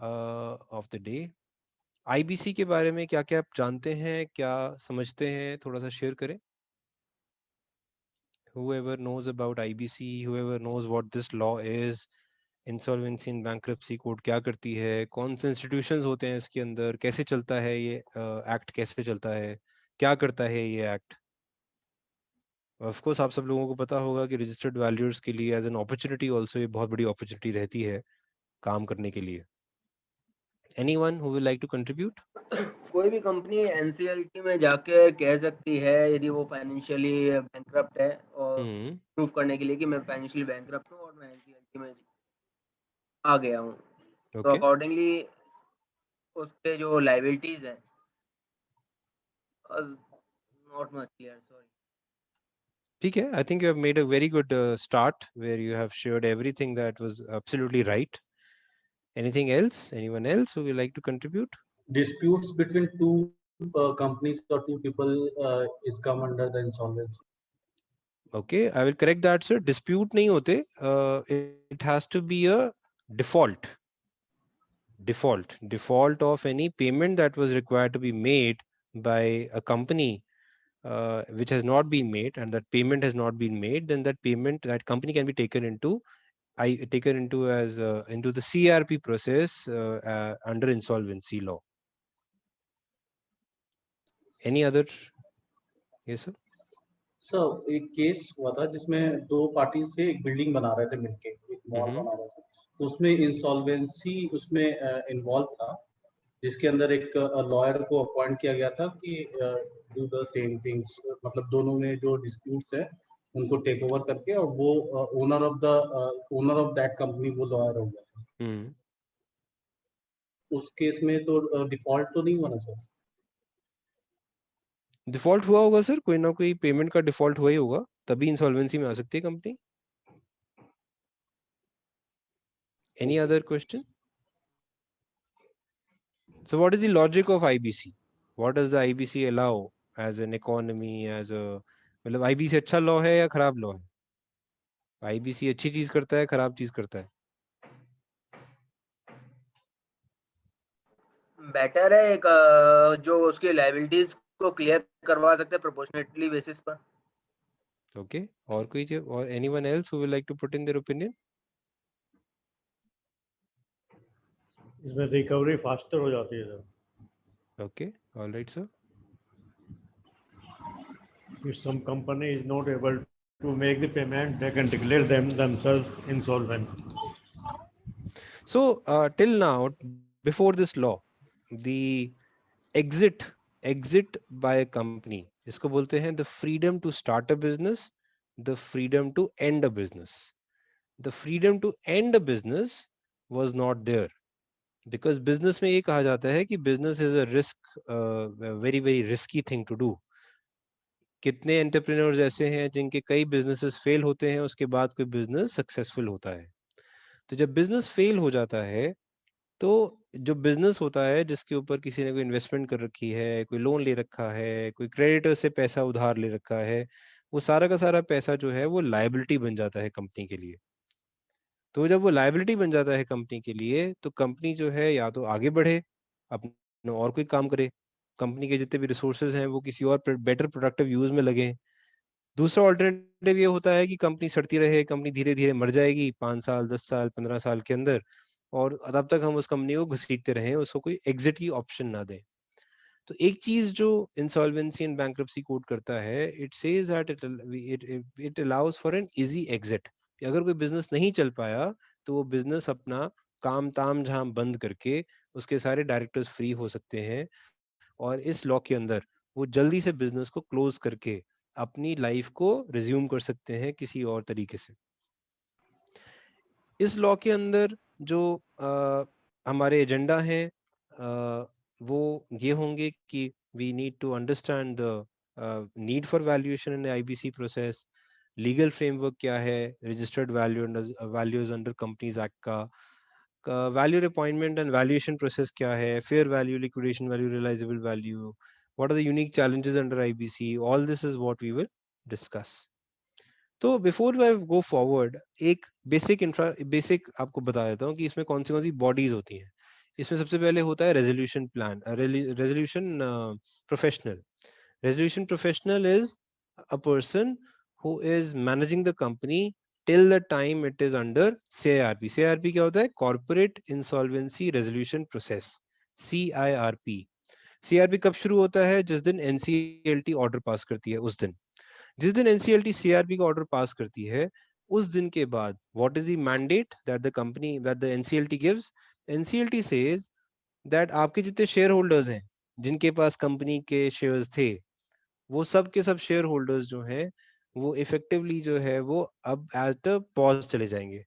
Of the day. IBC के बारे में क्या क्या आप जानते हैं, क्या समझते हैं, थोड़ा सा शेयर करें। Whoever knows about IBC, whoever knows what this law is, insolvency in bankruptcy code क्या करती है, कौन से इंस्टीट्यूशंस होते हैं इसके अंदर, कैसे चलता है ये एक्ट, कैसे चलता है, क्या करता है ये एक्ट। ऑफ कोर्स आप सब लोगों को पता होगा कि रजिस्टर्ड वैल्यूअर्स के लिए एज एन अपॉर्चुनिटी ऑल्सो ये बहुत बड़ी अपॉर्चुनिटी रहती है काम करने के लिए। Anyone who will like to contribute? कोई भी कंपनी एनसीएलटी में जाकर कह सकती है यदि वो फाइनेंशियली बैंकरप्ट है, और प्रूव करने के लिए कि मैं फाइनेंशियली बैंकरप्ट हूँ और मैं एनसीएलटी में आ गया हूँ। तो ओके, अकॉर्डिंगली उसके जो लायबिलिटीज हैं, नॉट मच क्लियर, सॉरी। ठीक है। I think you have made a very good start where you have shared everything that was absolutely right. Anything else, anyone else who will like to contribute? Disputes between two companies or two people is come under the insolvency. Okay, I will correct that, sir. Dispute नहीं होते. It has to be a default. Default of any payment that was required to be made by a company, which has not been made, and that payment has not been made. Then that company can be taken into into the CRP process under insolvency law. Any other? Yes, sir. Sir एक case हुआ था जिसमें दो parties थे, एक building बना रहे थे मिलके, एक मॉल बना रहे थे। उसमें इंसॉल्वेंसी उसमें इन्वॉल्व था, जिसके अंदर एक लॉयर को अपॉइंट किया गया था कि डू द सेम थिंग्स, मतलब दोनों में जो डिस्प्यूट्स है उनको टेक ओवर करके, और वो ओनर ऑफ दैट कंपनी वो लॉयर हो गया। उस केस में तो डिफॉल्ट तो नहीं हुआ ना सर? डिफॉल्ट हुआ होगा सर, कोई ना कोई पेमेंट का डिफॉल्ट हुआ ही होगा, तभी इंसॉल्वेंसी में आ सकती है company. Any other question? So what is the logic of IBC? What does the IBC allow as an economy, as a, मतलब IBC अच्छा लॉ है या खराब लॉ है? IBC अच्छी चीज करता है, खराब चीज करता है? बेटर है एक जो उसकी लायबिलिटीज को क्लियर करवा सकते हैं प्रोपोर्शनेटली बेसिस पर। ओके, और कोई चीज, और anyone else who will like to put in their opinion? इसमें रिकवरी फास्टर हो जाती है sir. Okay, all right sir. If some company is not able to make the payment, they can declare themselves insolvent. So till now, before this law, the exit by a company, इसको बोलते हैं the freedom to start a business, the freedom to end a business. The freedom to end a business was not there, because business में ये कहा जाता है कि business is a very very risky thing to do. कितने entrepreneurs ऐसे हैं जिनके कई बिजनेसेस फेल होते हैं, उसके बाद कोई बिजनेस सक्सेसफुल होता है। तो जब बिजनेस फेल हो जाता है, तो जो बिजनेस होता है जिसके ऊपर किसी ने कोई इन्वेस्टमेंट कर रखी है, कोई लोन ले रखा है, कोई क्रेडिटर से पैसा उधार ले रखा है, वो सारा का सारा पैसा जो है वो लायबिलिटी बन जाता है कंपनी के लिए। तो जब वो लायबिलिटी बन जाता है कंपनी के लिए, तो कंपनी जो है या तो आगे बढ़े, अपने और कोई काम करे, कंपनी के जितने भी रिसोर्सेज हैं वो किसी और बेटर प्रोडक्टिव यूज में लगे। दूसरा ऑल्टरनेटिव ये होता है कि कंपनी सड़ती रहे, कंपनी धीरे धीरे मर जाएगी 5 साल, 10 साल, 15 साल के अंदर, और तब तक हम उस कंपनी को घसीटते रहें, उसको कोई एग्जिट की ऑप्शन ना दें। तो एक चीज जो इंसॉल्वेंसी एंड बैंक्रप्सी कोड करता है, it says that it allows for an easy exit. अगर कोई बिजनेस नहीं चल पाया, तो वो बिजनेस अपना काम ताम झाम बंद करके, उसके सारे डायरेक्टर्स फ्री हो सकते हैं, और इस लॉ के अंदर वो जल्दी से बिजनेस को क्लोज करके अपनी लाइफ को रिज्यूम कर सकते हैं किसी और तरीके से। इस लॉ के अंदर जो हमारे एजेंडा हैं, वो ये होंगे कि we need to understand the need for valuation in IBC process, legal framework क्या है, registered valuers under companies act का value appointment and valuation process क्या है, fair value, liquidation value, realisable value, what are the unique challenges under IBC, all this is what we will discuss. तो before I go forward, एक basic आपको बता देता हूँ कि इसमें कौन सी बॉडीज होती हैं। इसमें सबसे पहले होता है resolution plan, resolution professional. Resolution professional is a person who is managing the company till the time it is under CIRP. CIRP क्या होता है? Corporate Insolvency Resolution Process, CIRP. CIRP कब शुरू होता है? जिस दिन NCLT ऑर्डर पास करती है उस दिन. जिस दिन NCLT CIRP का ऑर्डर पास करती है उस दिन के बाद what is the mandate that the company, that the NCLT gives? NCLT says that आपके जितने शेयर होल्डर्स हैं, जिनके पास कंपनी के शेयर्स थे, वो सब के सब शेयर होल्डर्स जो हैं वो इफेक्टिवली जो है वो अब एट अ पॉज चले जाएंगे.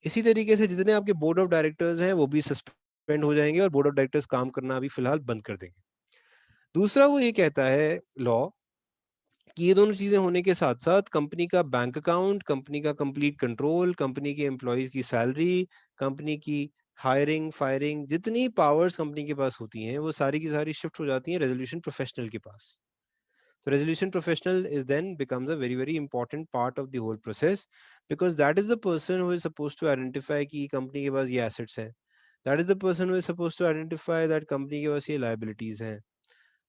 इसी तरीके से जितने आपके बोर्ड ऑफ डायरेक्टर्स हैं वो भी सस्पेंड हो जाएंगे और बोर्ड ऑफ डायरेक्टर्स काम करना अभी फिलहाल बंद कर देंगे. दूसरा वो ये कहता है लॉ कि ये दोनों चीजें होने के साथ साथ कंपनी का बैंक अकाउंट, कंपनी का कंप्लीट कंट्रोल, कंपनी के एम्प्लॉयज की सैलरी, कंपनी की हायरिंग फायरिंग, जितनी पावर्स कंपनी के पास होती हैं वो सारी की सारी शिफ्ट हो जाती हैं रेजोल्यूशन प्रोफेशनल के पास. So resolution professional is then becomes a very important part of the whole process, because that is the person who is supposed to identify कि company के पास ये assets हैं. That is the person who is supposed to identify that company के पास ये liabilities हैं.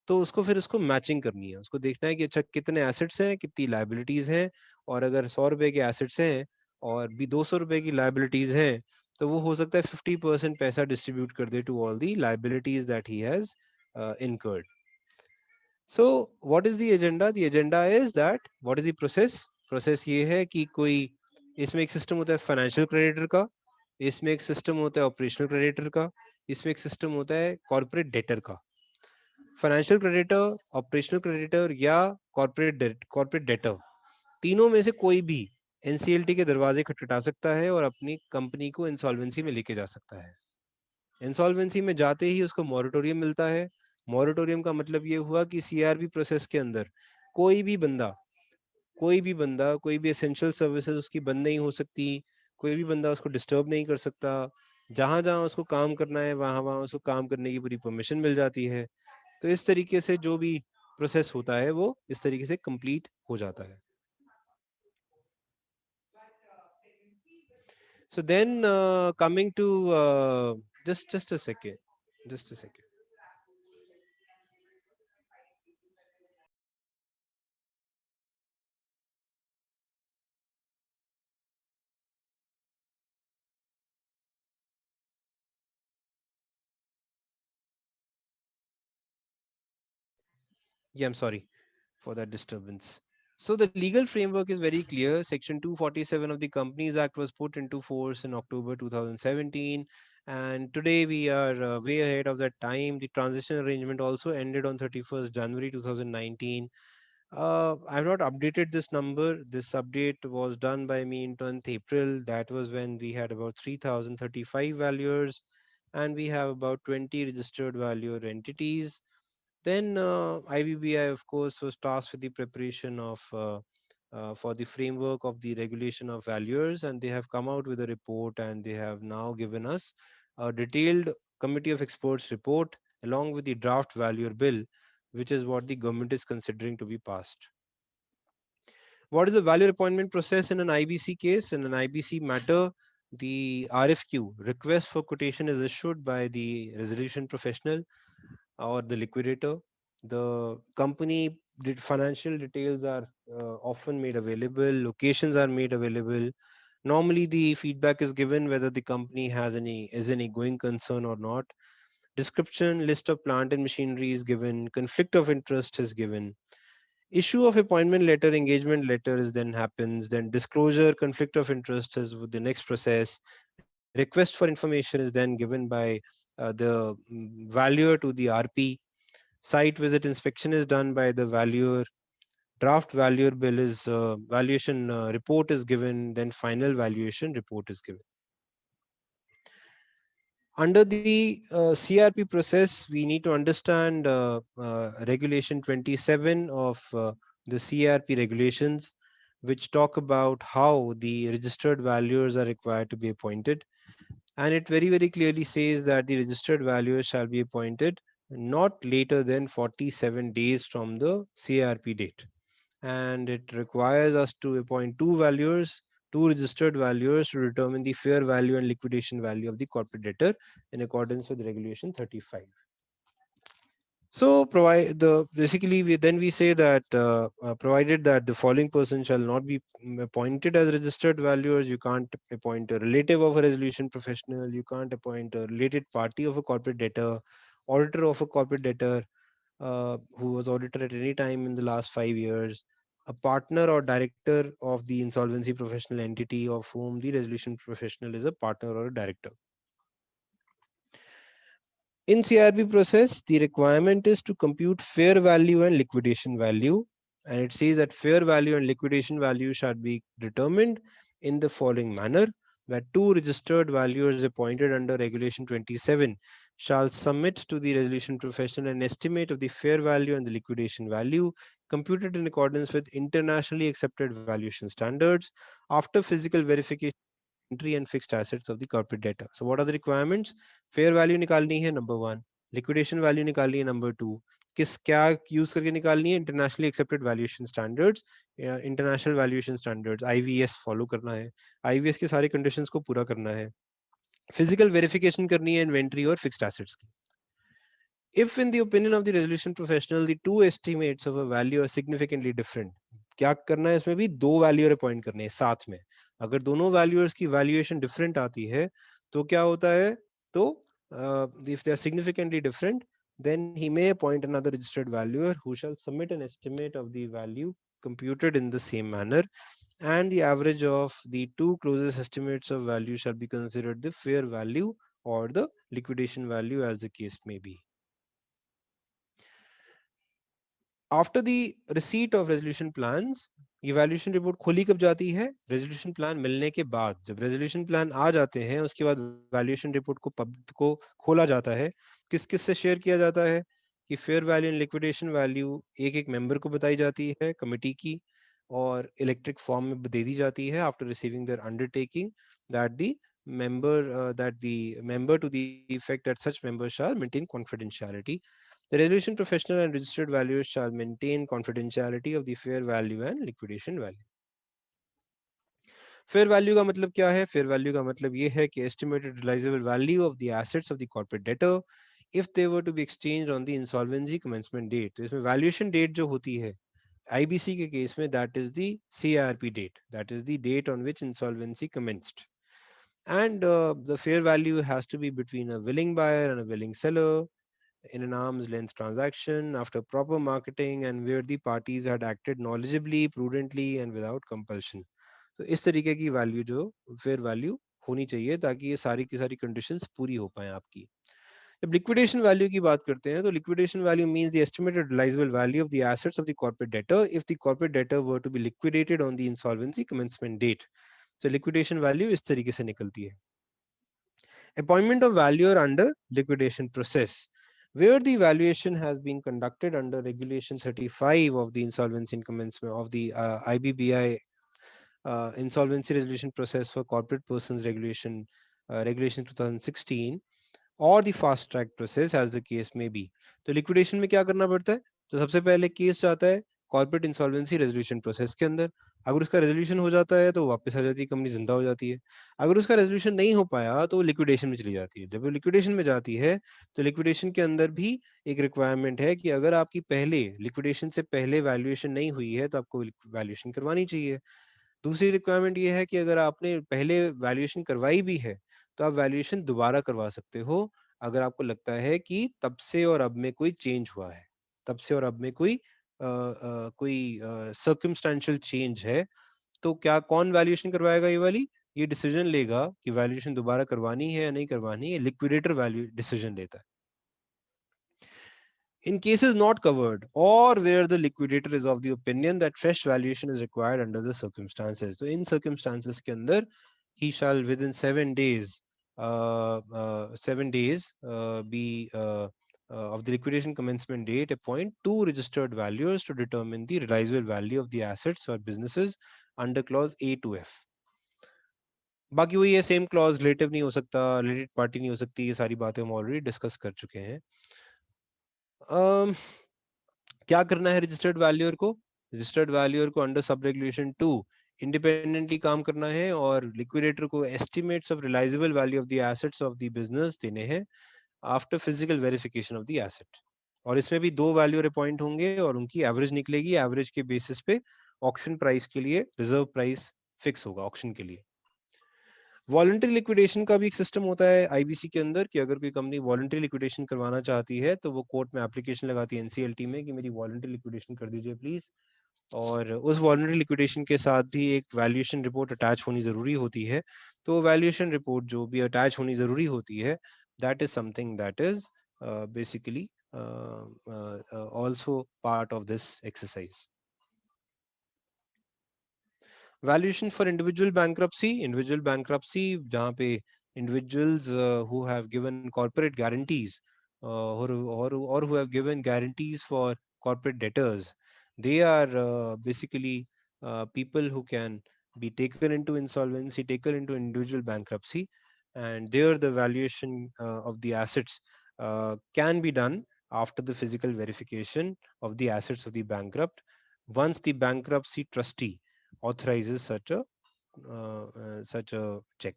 तो उसको फिर उसको मैचिंग करनी है, उसको देखना है कि अच्छा कितने एसेट्स हैं, कितनी लाइबिलिटीज हैं, और अगर 100 रुपए के एसेट्स हैं और भी 200 रुपए की लाइबिलिटीज हैं तो वो हो सकता है 50% पैसा डिस्ट्रीब्यूट कर दे to all the liabilities that he has incurred. So what is the agenda? The agenda is that what is the process? Process ये है कि कोई इसमें एक सिस्टम होता है फाइनेंशियल क्रेडिटर का, इसमें एक सिस्टम होता है ऑपरेशनल क्रेडिटर का, इसमें एक सिस्टम होता है कॉर्पोरेट डेटर का. फाइनेंशियल क्रेडिटर, ऑपरेशनल क्रेडिटर या कॉर्पोरेट डेटर, तीनों में से कोई भी एनसीएलटी के दरवाजे खटखटा सकता है और अपनी कंपनी को इंसॉल्वेंसी में लेके जा सकता है. इंसॉल्वेंसी में जाते ही उसको मॉरेटोरियम मिलता है. मॉरेटोरियम का मतलब ये हुआ कि सीआरबी प्रोसेस के अंदर कोई भी बंदा कोई भी एसेंशियल सर्विसेज उसकी बंद नहीं हो सकती, कोई भी बंदा उसको डिस्टर्ब नहीं कर सकता. जहां जहां उसको काम करना है वहां वहां उसको काम करने की पूरी परमिशन मिल जाती है. तो इस तरीके से जो भी प्रोसेस होता है वो इस तरीके से कंप्लीट हो जाता है. So then coming to just a second, just a second. Yeah, I'm sorry for that disturbance. So the legal framework is very clear. Section 247 of the Companies Act was put into force in October 2017. And today we are way ahead of that time. The transition arrangement also ended on 31st January 2019. I've not updated this number. This update was done by me in 10th April. That was when we had about 3,035 valuers and we have about 20 registered valuer entities. Then IBBI, of course, was tasked with the preparation of for the framework of the regulation of valuers, and they have come out with a report, and they have now given us a detailed committee of experts report along with the draft valuer bill, which is what the government is considering to be passed. What is the valuer appointment process in an IBC case? In an IBC matter, the RFQ, request for quotation, is issued by the resolution professional or the liquidator. The company financial details are often made available, locations are made available. Normally the feedback is given whether the company has any going concern or not. Description, list of plant and machinery is given, conflict of interest is given. Issue of appointment letter, engagement letter is then happens, then disclosure, conflict of interest is the next process. Request for information is then given by the valuer to the RP. Site visit inspection is done by the valuer. Draft valuer bill is valuation report is given, then final valuation report is given. Under the CRP process, we need to understand regulation 27 of the CRP regulations, which talk about how the registered valuers are required to be appointed. And it very clearly says that the registered valuers shall be appointed not later than 47 days from the CRP date. And it requires us to appoint two valuers two registered valuers to determine the fair value and liquidation value of the corporate debtor in accordance with Regulation 35. So basically we say that provided that the following person shall not be appointed as registered valuers, you can't appoint a relative of a resolution professional, you can't appoint a related party of a corporate debtor, auditor of a corporate debtor who was audited at any time in the last 5 years, a partner or director of the insolvency professional entity of whom the resolution professional is a partner or a director. In CRB process, the requirement is to compute fair value and liquidation value. And it says that fair value and liquidation value shall be determined in the following manner, that two registered valuers appointed under Regulation 27 shall submit to the resolution professional an estimate of the fair value and the liquidation value computed in accordance with internationally accepted valuation standards after physical verification inventory and fixed assets of the corporate debtor. So what are the requirements? Fair value निकालनी है number 1, liquidation value निकालनी है number 2. किस क्या use करके निकालनी है? Internationally accepted valuation standards, international valuation standards IVS follow करना है, IVS के सारे कंडीशंस को पूरा करना है, फिजिकल वेरिफिकेशन करनी है इन्वेंट्री और फिक्स्ड एसेट्स की. If in the opinion of the resolution professional the two estimates of a value are significantly different, क्या करना है इसमें भी? दो वैल्यूअर अपॉइंट करने हैं साथ में. अगर दोनों वैल्यूअर्स की वैल्यूएशन डिफरेंट आती है तो क्या होता है? तो if they are significantly different, then he may appoint another registered valuer who shall submit an estimate of the value computed in the same manner, and the average of the two closest estimates of value shall be considered the fair value or the liquidation value as the case may be. After the receipt of resolution plans, ये valuation report खोली कब जाती है? Resolution plan मिलने के बाद. जब resolution plan आ जाते हैं उसके बाद वैल्यूएशन रिपोर्ट को पब्लिक को खोला जाता है. किस किस से शेयर किया जाता है? कि fair value and liquidation value एक एक मेंबर को बताई जाती है कमेटी की, और इलेक्ट्रिक फॉर्म में दे दी जाती है after receiving their undertaking that the member to the effect that such member shall maintain confidentiality. The resolution professional and registered valuers shall maintain confidentiality of the fair value and liquidation value. Fair value का मतलब क्या है? Fair value का मतलब ये है कि estimated realizable value of the assets of the corporate debtor if they were to be exchanged on the insolvency commencement date. तो इसमें valuation date जो होती है IBC के केस में, that is the CIRP date, that is the date on which insolvency commenced. And the fair value has to be between a willing buyer and a willing seller in an arm's length transaction after proper marketing and where the parties had acted knowledgeably, prudently and without compulsion. तो इस तरीके की value जो fair value होनी चाहिए ताकि ये सारी की सारी कंडीशंस पूरी हो पाए आपकी. जब लिक्विडेशन वैल्यू की बात करते हैं तो liquidation value means the estimated realisable value of the assets of the corporate debtor if the corporate debtor were to be liquidated on the insolvency commencement date. तो लिक्विडेशन वैल्यू इस तरीके से निकलती है. Appointment of valuer under liquidation process, where the valuation has been conducted under Regulation 35 of the Insolvency and Commencement of the IBBI Insolvency Resolution Process for Corporate Persons Regulation, Regulation 2016, और the fast track process as the case may be. तो liquidation में क्या करना पड़ता है? तो सबसे पहले केस जाता है कॉर्पोरेट इंसॉल्वेंसी रेजोल्यूशन प्रोसेस के अंदर. अगर उसका रेजोल्यूशन हो जाता है तो वापस आ जाती है, कंपनी जिंदा हो जाती है. अगर उसका रेजोल्यूशन नहीं हो पाया तो लिक्विडेशन में चली जाती है. जब वो लिक्विडेशन में जाती है तो लिक्विडेशन के अंदर भी एक रिक्वायरमेंट है कि अगर आपकी पहले लिक्विडेशन से पहले वैल्यूएशन नहीं हुई है तो आपको वैल्यूएशन करवानी चाहिए. दूसरी रिक्वायरमेंट ये है कि अगर आपने पहले वैल्यूएशन करवाई भी है तो आप वैल्यूएशन दोबारा करवा सकते हो अगर आपको लगता है कि तब से और अब में कोई चेंज हुआ है, तब से और अब में कोई सर्कमस्टेंशियल चेंज है. तो क्या कौन वैल्यूएशन करवाएगा? ये वाली ये डिसीजन लेगा कि वैल्यूएशन दोबारा करवानी है या नहीं करवानी है, लिक्विडेटर वैल्यू डिसीजन लेता है. In cases not covered or where the liquidator is of the opinion that fresh valuation is required under the circumstances, so in circumstances के अंदर he shall within 7 days be of the liquidation commencement date appoint two registered valuers to determine the realizable value of the assets or businesses under clause A to F. बाकी वही है, same clause. Relative नहीं हो सकता, related party नहीं हो सकती, ये सारी बातें हम ऑलरेडी डिस्कस कर चुके हैं. क्या करना है रजिस्टर्ड वैल्यूअर को? रजिस्टर्ड वैल्यूअर को अंडर सब रेगुलेशन 2 इंडिपेंडेंटली काम करना है और लिक्विडेटर को estimates of realisable value of the assets of the business देने हैं after physical verification of the asset. और इसमें भी 2 वैल्यूअर अपॉइंट होंगे और उनकी एवरेज निकलेगी, एवरेज के बेसिस पे ऑक्शन प्राइस के लिए रिजर्व प्राइस फिक्स होगा ऑक्शन के लिए। वॉलंटरी लिक्विडेशन का भी एक सिस्टम होता है आईबीसी के अंदर कि अगर कोई कंपनी वॉलंटरी लिक्विडेशन करवाना चाहती है तो वो कोर्ट में एप्लीकेशन लगाती है एनसीएलटी में कि मेरी वॉलंटरी लिक्विडेशन कर दीजिए प्लीज। और उस वॉलंटरी लिक्विडेशन के साथ भी एक वैल्यूएशन रिपोर्ट अटैच होनी जरूरी होती है। तो वैल्यूएशन रिपोर्ट जो भी अटैच होनी जरूरी होती है, that is something that is basically also part of this exercise. Valuation for individual bankruptcy जहाँ पे individuals who have given corporate guarantees or who have given guarantees for corporate debtors, they are basically people who can be taken into insolvency, taken into individual bankruptcy, and there the valuation of the assets can be done after the physical verification of the assets of the bankrupt once the bankruptcy trustee authorizes such a check.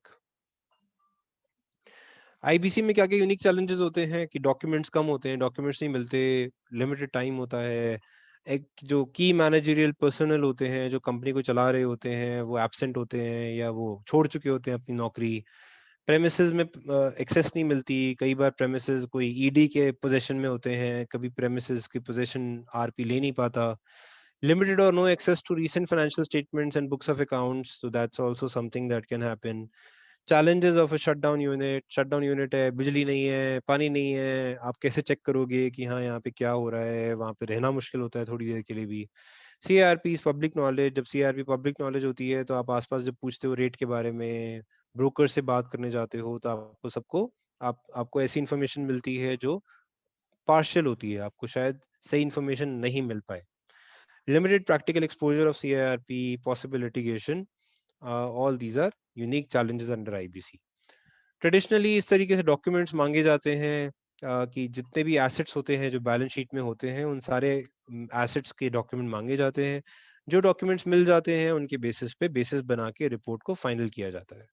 IBC में क्या क्या unique challenges होते हैं कि documents कम होते हैं, documents नहीं मिलते, लिमिटेड टाइम होता है, एक जो की मैनेजरियल पर्सनल होते हैं जो कंपनी को चला रहे होते हैं वो एब्सेंट होते हैं या वो छोड़ चुके होते हैं अपनी नौकरी, प्रेमिसेस में एक्सेस नहीं मिलती, कई बार प्रेमिसेस कोई ईडी के पोजीशन में होते हैं, कभी प्रेमिसेस की पोजीशन आरपी ले नहीं पाता, limited or no access to recent financial statements and books of accounts, so that's also something that can happen. Challenges of a shutdown unit है, बिजली नहीं है, पानी नहीं है, आप कैसे चेक करोगे कि हाँ यहाँ पे क्या हो रहा है, वहाँ पे रहना मुश्किल होता है थोड़ी देर के लिए भी। सीआरपी पब्लिक नॉलेज, जब सीआरपी पब्लिक नॉलेज होती है तो आप आसपास जब पूछते हो रेट के बारे में, ब्रोकर से बात करने जाते हो तो आपको सबको आपको ऐसी इन्फॉर्मेशन मिलती है जो पार्शियल होती है, आपको शायद सही इन्फॉर्मेशन नहीं मिल पाए। Limited practical exposure of CIRP, possible litigation, all these are unique challenges under IBC. Traditionally इस तरीके से डॉक्यूमेंट्स मांगे जाते हैं कि जितने भी एसेट्स होते हैं जो बैलेंस शीट में होते हैं उन सारे एसेट्स के डॉक्यूमेंट मांगे जाते हैं, जो डॉक्यूमेंट्स मिल जाते हैं उनके बेसिस बना के रिपोर्ट को फाइनल किया जाता है।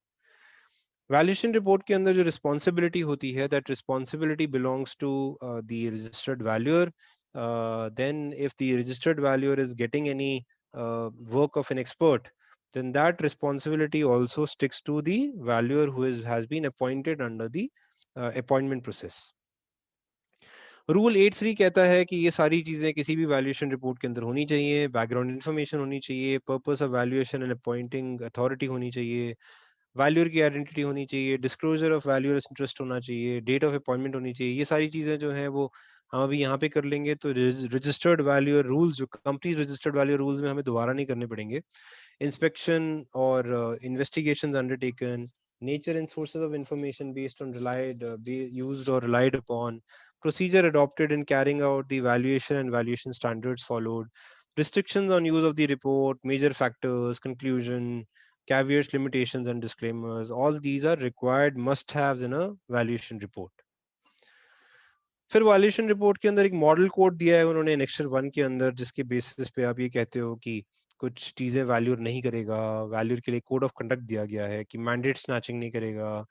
वैल्यूएशन रिपोर्ट के अंदर जो रिस्पॉन्सिबिलिटी होती है, that responsibility belongs to the registered valuer. Then if the registered valuer is getting any work of an expert, then that responsibility also sticks to the valuer who has been appointed under the appointment process. Rule 8.3 कहता है कि ये सारी चीजें किसी भी valuation report के अंदर होनी चाहिए, बैकग्राउंड इन्फॉर्मेशन होनी चाहिए, purpose of valuation and appointing authority होनी चाहिए, वैल्यूअर की आइडेंटिटी होनी चाहिए, डिस्क्लोजर ऑफ वैल्यूअर इंटरेस्ट होना चाहिए, डेट ऑफ अपॉइंटमेंट होनी चाहिए। ये सारी चीजें जो है वो हम अभी यहाँ पे कर लेंगे तो रजिस्टर्ड वैल्यूअर रूल्स, जो कंपनी रजिस्टर्ड वैल्यूअर रूल्स में हमें दोबारा नहीं करने पड़ेंगे। इंस्पेक्शन और investigations undertaken, nature and sources of information based on used or relied upon, procedure adopted in carrying out the valuation and valuation standards followed, restrictions on use of the report, major factors, conclusion, caveats, limitations and disclaimers, all these are required must-haves in a valuation report. फिर valuation report के अंदर एक model code दिया है उन्होंने annexure 1 के अंदर, जिसके बेसिस पे आप ये कहते हो कि कुछ चीजें वैल्यूर नहीं करेगा, वैल्यूर के लिए कोड ऑफ कंडक्ट दिया गया है कि मैंडेट स्नैचिंग नहीं करेगा,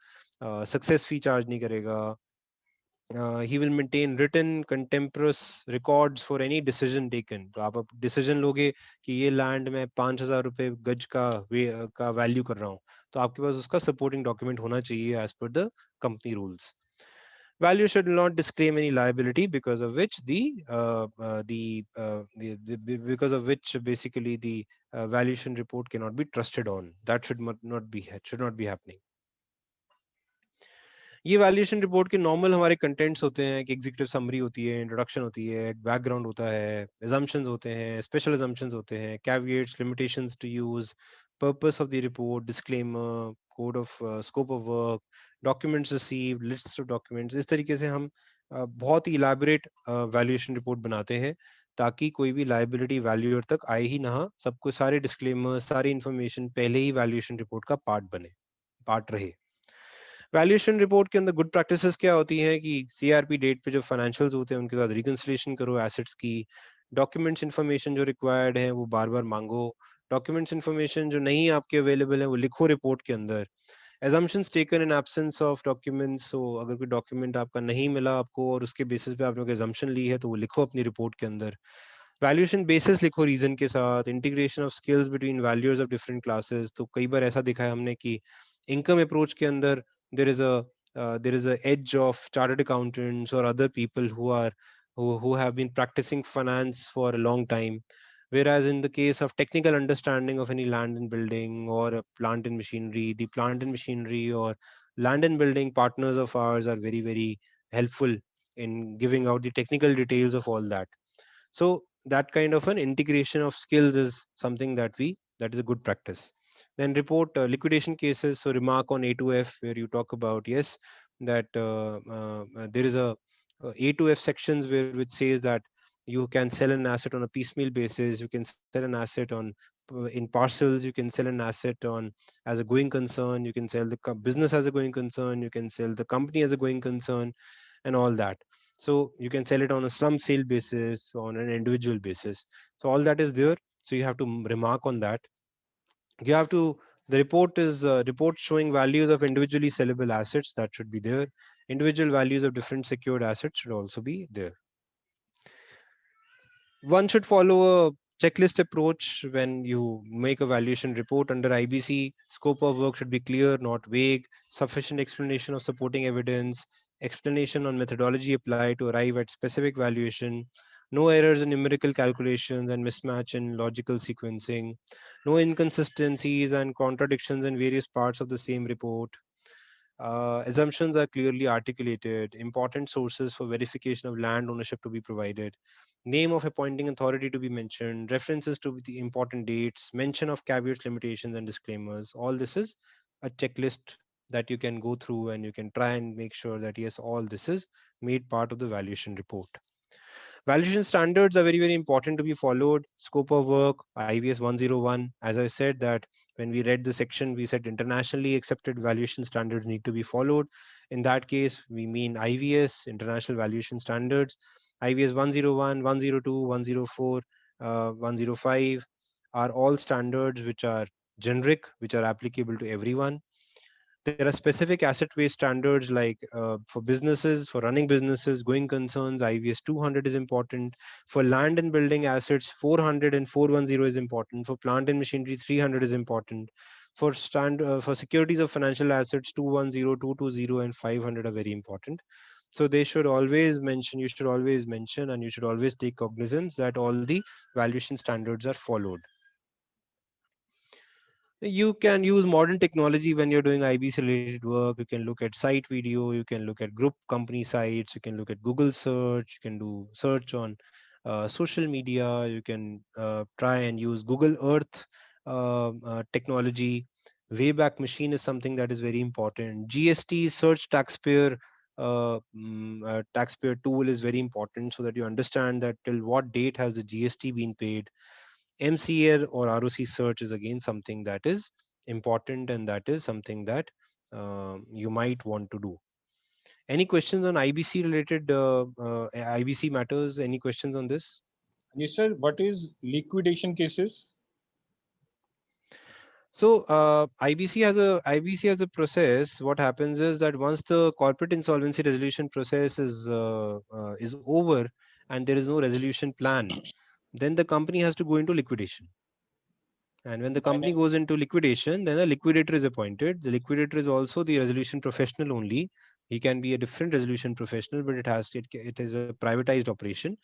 सक्सेस फी चार्ज नहीं करेगा, he will maintain written contemporaneous records for any decision taken. तो आप डिसीजन लोगे कि ये लैंड में 5,000 रुपए गज का वैल्यू कर रहा हूँ, तो आपके पास उसका सपोर्टिंग डॉक्यूमेंट होना चाहिए as per the company rules. Value should not disclaim any liability because of which because of which basically the valuation report cannot be trusted on. That should not be happening. ये valuation report के normal हमारे contents होते हैं कि executive summary होती है, introduction होती है, बैकग्राउंड होता है, assumptions होते हैं, स्पेशल assumptions होते हैं, caveats, limitations to use, purpose of the report, disclaimer, code of scope of work, documents received, lists of documents. इस तरीके से हम बहुत ही इलैबोरेट वैल्यूएशन रिपोर्ट बनाते हैं ताकि कोई भी लाइबिलिटी वैल्यूअर तक आए ही ना, सबको सारे डिस्क्लेमर, सारी इंफॉर्मेशन पहले ही वैल्यूएशन रिपोर्ट का पार्ट रहे. वैल्यूएशन रिपोर्ट के अंदर गुड प्रैक्टिसेस क्या होती हैं कि सीआरपी डेट पे जो फाइनेंशियल्स होते हैं उनके साथ रिकंसिलिएशन करो एसेट्स की, डॉक्यूमेंट्स इंफॉर्मेशन जो रिक्वायर्ड है वो बार बार मांगो, डॉक्यूमेंट्स इन्फॉर्मेशन जो नहीं आपके अवेलेबल है वो लिखो रिपोर्ट के अंदर। assumptions taken in absence of documents, so अगर कोई डॉक्यूमेंट आपका नहीं मिला आपको और उसके बेसिस पे आपने कोई assumption ली है तो वो लिखो अपनी रिपोर्ट के अंदर। वैल्यूएशन बेसिस लिखो रीजन के साथ। Integration of skills between values of different classes, तो कई बार ऐसा दिखा है हमने कि इनकम अप्रोच के अंदर there is a edge of chartered accountants or other people who have been practicing finance for a long time, whereas in the case of technical understanding of any land and building or a plant and machinery, the plant and machinery or land and building partners of ours are very very helpful in giving out the technical details of all that. So that kind of an integration of skills is something that is a good practice. Then report liquidation cases. So remark on A2F where you talk about, yes, that there is a to F sections where which says that you can sell an asset on a piecemeal basis, you can sell an asset on in parcels, you can sell an asset on as a going concern, you can sell the business as a going concern, you can sell the company as a going concern, and all that. So you can sell it on a slum sale basis, on an individual basis. So all that is there. So you have to remark on that. You have to, the report is report showing values of individually sellable assets, that should be there. Individual values of different secured assets should also be there. One should follow a checklist approach when you make a valuation report under IBC. Scope of work should be clear, not vague. Sufficient explanation of supporting evidence. Explanation on methodology applied to arrive at specific valuation. No errors in numerical calculations and mismatch in logical sequencing. No inconsistencies and contradictions in various parts of the same report. Assumptions are clearly articulated. Important sources for verification of land ownership to be provided. Name of appointing authority to be mentioned. References to the important dates. Mention of caveats, limitations, and disclaimers. All this is a checklist that you can go through and you can try and make sure that yes, all this is made part of the valuation report. Valuation standards are very, very important to be followed. Scope of work, IVS 101. As I said that when we read the section, we said internationally accepted valuation standards need to be followed. In that case, we mean IVS, International Valuation Standards. IVS 101, 102, 104, 105 are all standards which are generic, which are applicable to everyone. There are specific asset-based standards like for businesses, for running businesses, going concerns, IVS 200 is important. For land and building assets, 400 and 410 is important. For plant and machinery, 300 is important. For securities of financial assets, 210, 220, and 500 are very important. So they should always mention, you should always mention, and you should always take cognizance that all the valuation standards are followed. You can use modern technology when you're doing IBC related work. You can look at site video, you can look at group company sites, you can look at Google search, you can do search on social media, you can try and use Google Earth technology. Wayback Machine is something that is very important. GST search taxpayer tool is very important so that you understand that till what date has the GST been paid. MCR or ROC search is again something that is important, and that is something that you might want to do. Any questions on IBC related IBC matters? Any questions on this? Yes, sir. What is liquidation cases? So IBC has a process. What happens is that once the corporate insolvency resolution process is over and there is no resolution plan, then the company has to go into liquidation. And when the company goes into liquidation, then a liquidator is appointed. The liquidator is also the resolution professional only. He can be a different resolution professional, but it is a privatized operation.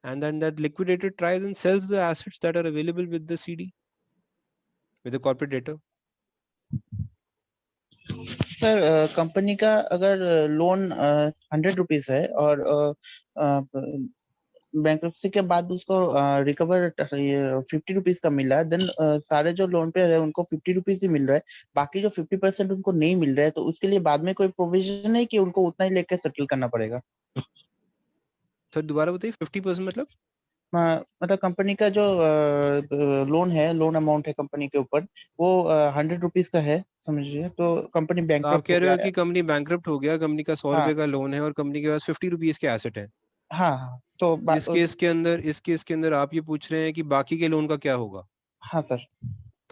And then that liquidator tries and sells the assets that are available with the CD, with the corporate debtor. Sir company का अगर loan 100 rupees है और bankruptcy के बाद उसको recover 50 rupees का मिला है, देन सारे जो लोन पे है उनको 50 रुपीज ही मिल रहा है, बाकी जो 50% उनको नहीं मिल रहा है, तो उसके लिए बाद में कोई प्रोविजन है कि उनको उतना ही लेकर सेटल करना पड़ेगा? सर दोबारा बताइए, 50% मतलब? मतलब कंपनी का जो लोन है, लोन अमाउंट है कंपनी के ऊपर, वो 100 रुपीज का है समझिए, तो कंपनी बैंकरप्ट आप कह रहे हो कि कंपनी बैंकरप्ट हो गया, कंपनी का 100 रुपए का लोन है और कंपनी के पास 50 रुपीज के एसेट है। हाँ, तो इस केस के अंदर आप ये पूछ रहे हैं कि बाकी के लोन का क्या होगा? हाँ सर।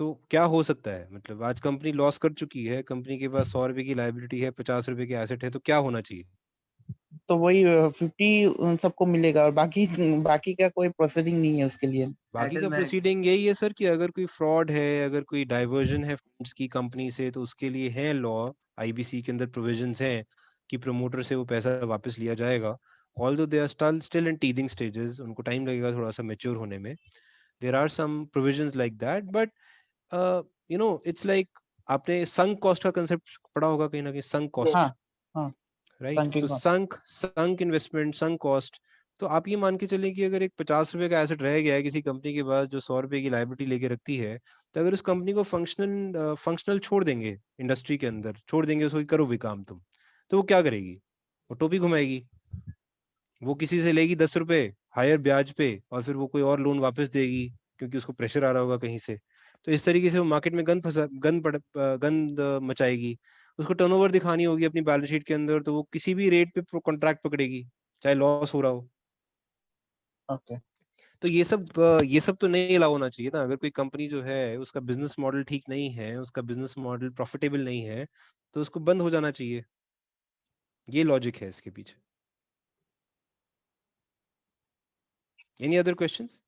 तो क्या हो सकता है, मतलब आज कंपनी लॉस कर चुकी है, कंपनी के पास 100 रुपए की लाइबिलिटी है, 50 रुपए के एसेट है, तो क्या होना चाहिए? तो वही 50 सबको मिलेगा और बाकी बाकी का कोई प्रोसीडिंग नहीं है उसके लिए। बाकी का सेटलमेंट प्रोसीडिंग यही है सर कि अगर कोई फ्रॉड है, अगर कोई डाइवर्जन है फंड्स की कंपनी से, तो उसके लिए है लॉ, आईबीसी के अंदर प्रोविजंस हैं कि प्रमोटर से वो पैसा वापस लिया जाएगा। Although they are still in teething stages, उनको टाइम लगेगा थोड़ा सा मैच्योर होने में। There are some provisions like that, but it's like, आपने संक कॉस्ट का कंसेप्ट पढ़ा होगा कहीं ना कहीं, संक कॉस्ट, हाँ हाँ, राइट? सो संकिंग कॉस्ट। संक इन्वेस्टमेंट, संक कॉस्ट। तो आप ये मान के चलें कि अगर एक 50 रुपए का एसेट रह गया है किसी कंपनी के पास जो 100 रुपए की लाइबिलिटी लेके रखती है, तो अगर उस कंपनी को फंक्शनल छोड़ देंगे, इंडस्ट्री के अंदर छोड़ देंगे उसको कि करो भी काम तुम, तो वो क्या करेगी? वो टोपी घुमाएगी, वो किसी से लेगी 10 रुपए हायर ब्याज पे, और फिर वो कोई और लोन वापस देगी क्योंकि उसको प्रेशर आ रहा होगा कहीं से। तो इस तरीके से वो मार्केट में गंद मचाएगी। उसको टर्नओवर दिखानी होगी अपनी बैलेंस शीट के अंदर, तो वो किसी भी रेट पे कॉन्ट्रैक्ट पकड़ेगी चाहे लॉस हो रहा हो। ओके। तो ये सब तो नहीं अलाउ होना चाहिए ना। अगर कोई कंपनी जो है उसका बिजनेस मॉडल ठीक नहीं है, उसका बिजनेस मॉडल प्रॉफिटेबल नहीं है, तो उसको बंद हो जाना चाहिए। ये लॉजिक है इसके पीछे। Any other questions?